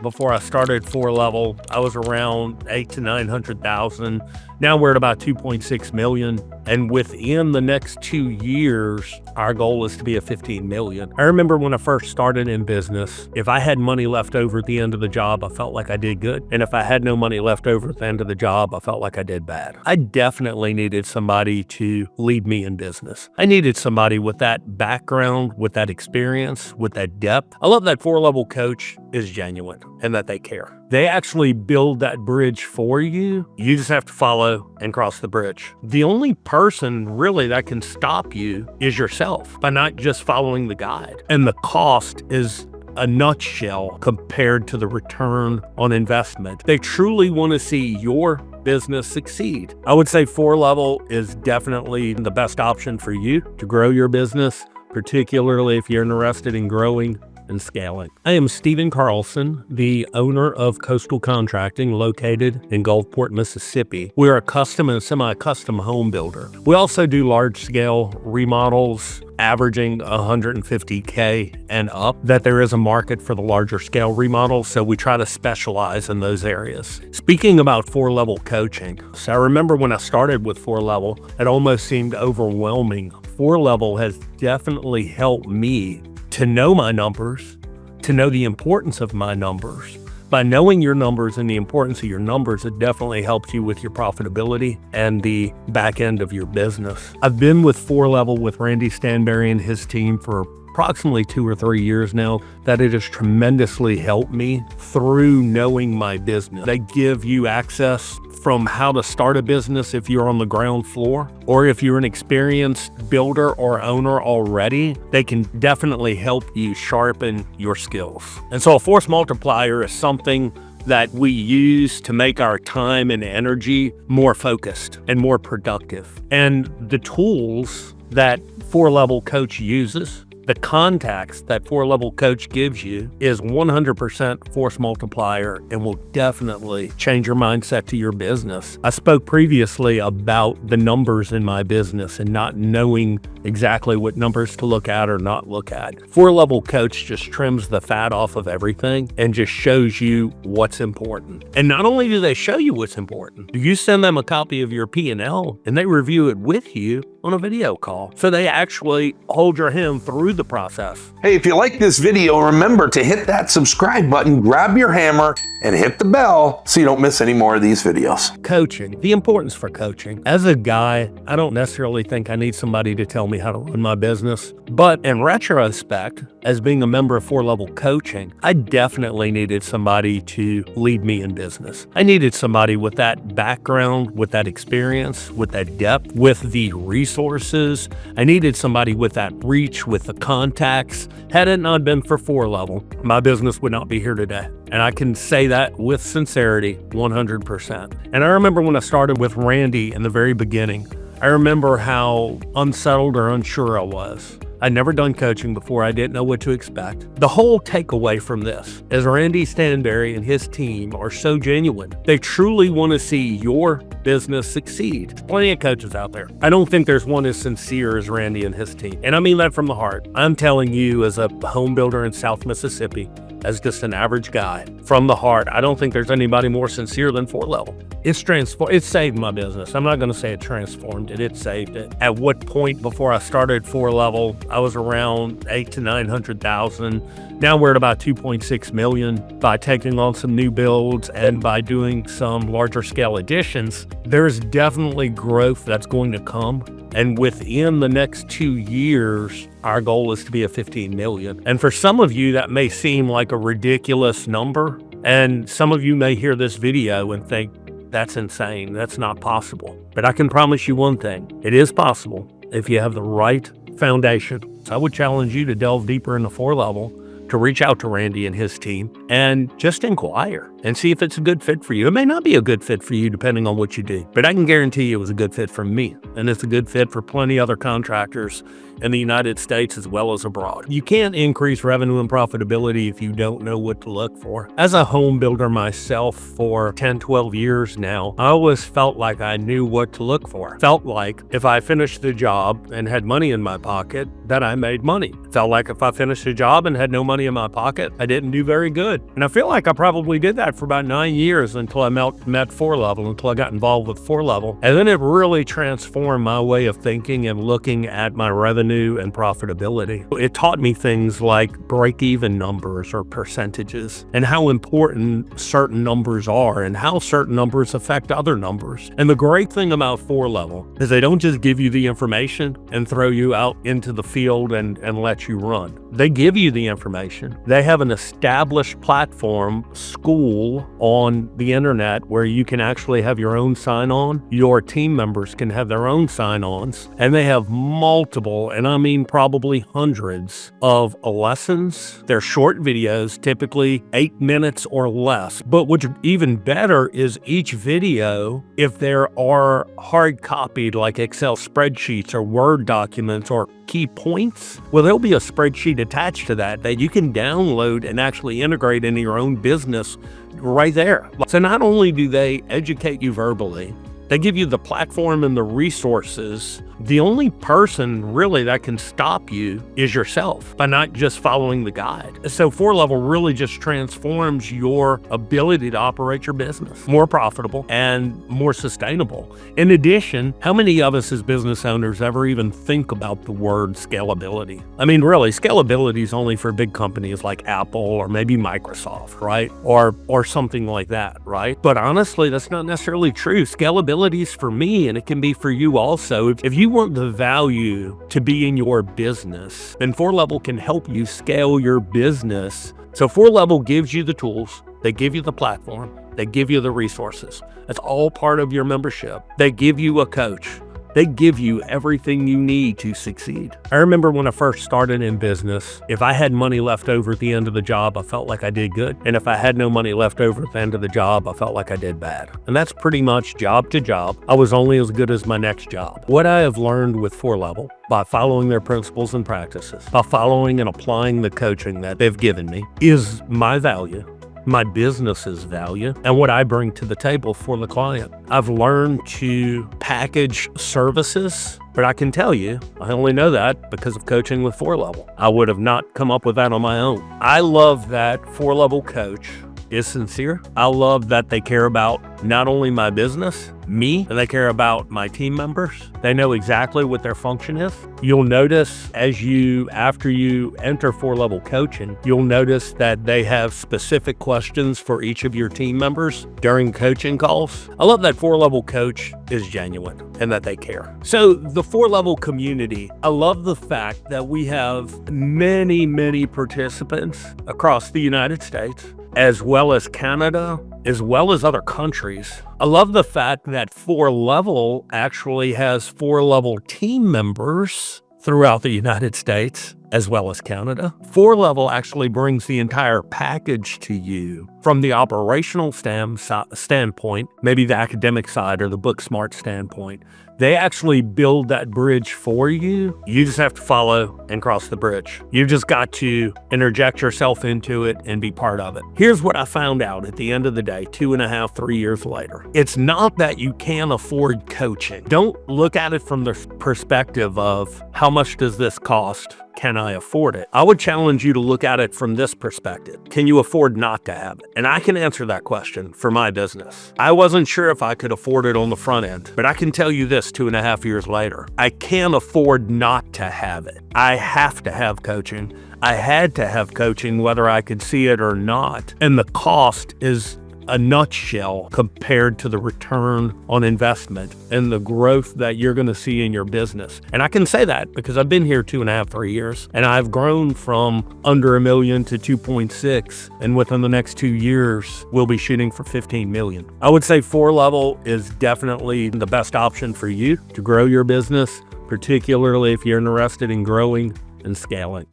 Before I started 4Level, I was around 8 to 900,000. Now we're at about 2.6 million. And within the next 2 years, our goal is to be at 15 million. I remember when I first started in business, if I had money left over at the end of the job, I felt like I did good. And if I had no money left over at the end of the job, I felt like I did bad. I definitely needed somebody to lead me in business. I needed somebody with that background, with that experience, with that depth. I love that 4Level coach is genuine and that they care. They actually build that bridge for you. You just have to follow and cross the bridge. The only person really that can stop you is yourself by not just following the guide. And the cost is a nutshell compared to the return on investment. They truly want to see your business succeed. I would say 4Level is definitely the best option for you to grow your business, particularly if you're interested in growing and scaling. I am Stephen Carlson, the owner of Coastal Contracting located in Gulfport, Mississippi. We're a custom and semi-custom home builder. We also do large-scale remodels averaging 150K and up, that there is a market for the larger scale remodels, so we try to specialize in those areas. Speaking about 4Level coaching, so I remember when I started with 4Level, it almost seemed overwhelming. 4Level has definitely helped me to know my numbers, to know the importance of my numbers. By knowing your numbers and the importance of your numbers, it definitely helps you with your profitability and the back end of your business. I've been with 4Level with Randy Stanberry and his team for approximately 2 or 3 years now, that it has tremendously helped me through knowing my business. They give you access from how to start a business if you're on the ground floor, or if you're an experienced builder or owner already, they can definitely help you sharpen your skills. And so a force multiplier is something that we use to make our time and energy more focused and more productive. And the tools that 4Level coach uses, the contacts that 4Level coach gives you is 100% force multiplier and will definitely change your mindset to your business. I spoke previously about the numbers in my business and not knowing exactly what numbers to look at or not look at. 4Level coach just trims the fat off of everything and just shows you what's important. And not only do they show you what's important, you send them a copy of your P&L and they review it with you on a video call. So they actually hold your hand through the process. Hey, if you like this video, remember to hit that subscribe button, grab your hammer, and hit the bell so you don't miss any more of these videos. Coaching, the importance for coaching. As a guy, I don't necessarily think I need somebody to tell me how to run my business. But in retrospect, as being a member of 4Level coaching, I definitely needed somebody to lead me in business. I needed somebody with that background, with that experience, with that depth, with the resources. I needed somebody with that reach, with the contacts. Had it not been for 4Level, my business would not be here today. And I can say that with sincerity, 100%. And I remember when I started with Randy in the very beginning, I remember how unsettled or unsure I was. I'd never done coaching before. I didn't know what to expect. The whole takeaway from this is Randy Stanberry and his team are so genuine. They truly want to see your business succeed. There's plenty of coaches out there. I don't think there's one as sincere as Randy and his team. And I mean that from the heart. I'm telling you, as a home builder in South Mississippi, as just an average guy, from the heart, I don't think there's anybody more sincere than 4Level. It saved my business. I'm not going to say it transformed it. It saved it. At what point before I started 4Level, I was around 8 to 900,000. Now we're at about 2.6 million. By taking on some new builds and by doing some larger scale additions, there's definitely growth that's going to come. And within the next 2 years, our goal is to be at 15 million. And for some of you, that may seem like a ridiculous number. And some of you may hear this video and think, that's insane. That's not possible. But I can promise you one thing. It is possible if you have the right foundation. So I would challenge you to delve deeper into 4Level, to reach out to Randy and his team and just inquire and see if it's a good fit for you. It may not be a good fit for you depending on what you do, but I can guarantee you it was a good fit for me. And it's a good fit for plenty other contractors in the United States as well as abroad. You can't increase revenue and profitability if you don't know what to look for. As a home builder myself for 10, 12 years now, I always felt like I knew what to look for. Felt like if I finished the job and had money in my pocket, that I made money. Felt like if I finished the job and had no money money in my pocket, I didn't do very good. And I feel like I probably did that for about 9 years until I met 4Level, until I got involved with 4Level. And then it really transformed my way of thinking and looking at my revenue and profitability. It taught me things like break-even numbers or percentages, and how important certain numbers are and how certain numbers affect other numbers. And the great thing about 4Level is they don't just give you the information and throw you out into the field and let you run. They give you the information. They have an established platform, school on the internet, where you can actually have your own sign-on. Your team members can have their own sign-ons, and they have multiple, and I mean probably hundreds of lessons. They're short videos, typically 8 minutes or less. But what's even better is each video, if there are hard copied like Excel spreadsheets or Word documents or key points, well, there'll be a spreadsheet attached to that you can download and actually integrate into your own business right there. So not only do they educate you verbally, they give you the platform and the resources. The only person really that can stop you is yourself by not just following the guide. So 4Level really just transforms your ability to operate your business more profitable and more sustainable. In addition, how many of us as business owners ever even think about the word scalability? I mean, really, scalability is only for big companies like Apple or maybe Microsoft, right? Or something like that, right? But honestly, that's not necessarily true. Scalability is for me, and it can be for you also. If you want the value to be in your business, then 4Level can help you scale your business. So 4Level gives you the tools, they give you the platform, they give you the resources. That's all part of your membership. They give you a coach. They give you everything you need to succeed. I remember when I first started in business, if I had money left over at the end of the job, I felt like I did good. And if I had no money left over at the end of the job, I felt like I did bad. And that's pretty much job to job. I was only as good as my next job. What I have learned with 4Level, by following their principles and practices, by following and applying the coaching that they've given me, is my value, my business's value, and what I bring to the table for the client. I've learned to package services, but I can tell you, I only know that because of coaching with 4Level. I would have not come up with that on my own. I love that 4Level coach is sincere. I love that they care about not only my business, me, and they care about my team members. They know exactly what their function is. You'll notice after you enter 4Level coaching, you'll notice that they have specific questions for each of your team members during coaching calls. I love that 4Level coach is genuine and that they care. So the 4Level community, I love the fact that we have many, many participants across the United States, as well as Canada, as well as other countries. I love the fact that 4Level actually has 4Level team members throughout the United States, as well as Canada. 4Level actually brings the entire package to you from the operational standpoint, maybe the academic side or the book smart standpoint. They actually build that bridge for you. You just have to follow and cross the bridge. You've just got to interject yourself into it and be part of it. Here's what I found out at the end of the day, 2.5, 3 years later. It's not that you can't afford coaching. Don't look at it from the perspective of how much does this cost? Can I afford it? I would challenge you to look at it from this perspective. Can you afford not to have it? And I can answer that question for my business. I wasn't sure if I could afford it on the front end, but I can tell you this 2.5 years later. I can't afford not to have it. I have to have coaching. I had to have coaching whether I could see it or not. And the cost is a nutshell compared to the return on investment and the growth that you're going to see in your business. And I can say that because I've been here 2.5, 3 years, and I've grown from under $1 million to 2.6. And within the next 2 years, we'll be shooting for 15 million. I would say 4Level is definitely the best option for you to grow your business, particularly if you're interested in growing and scaling.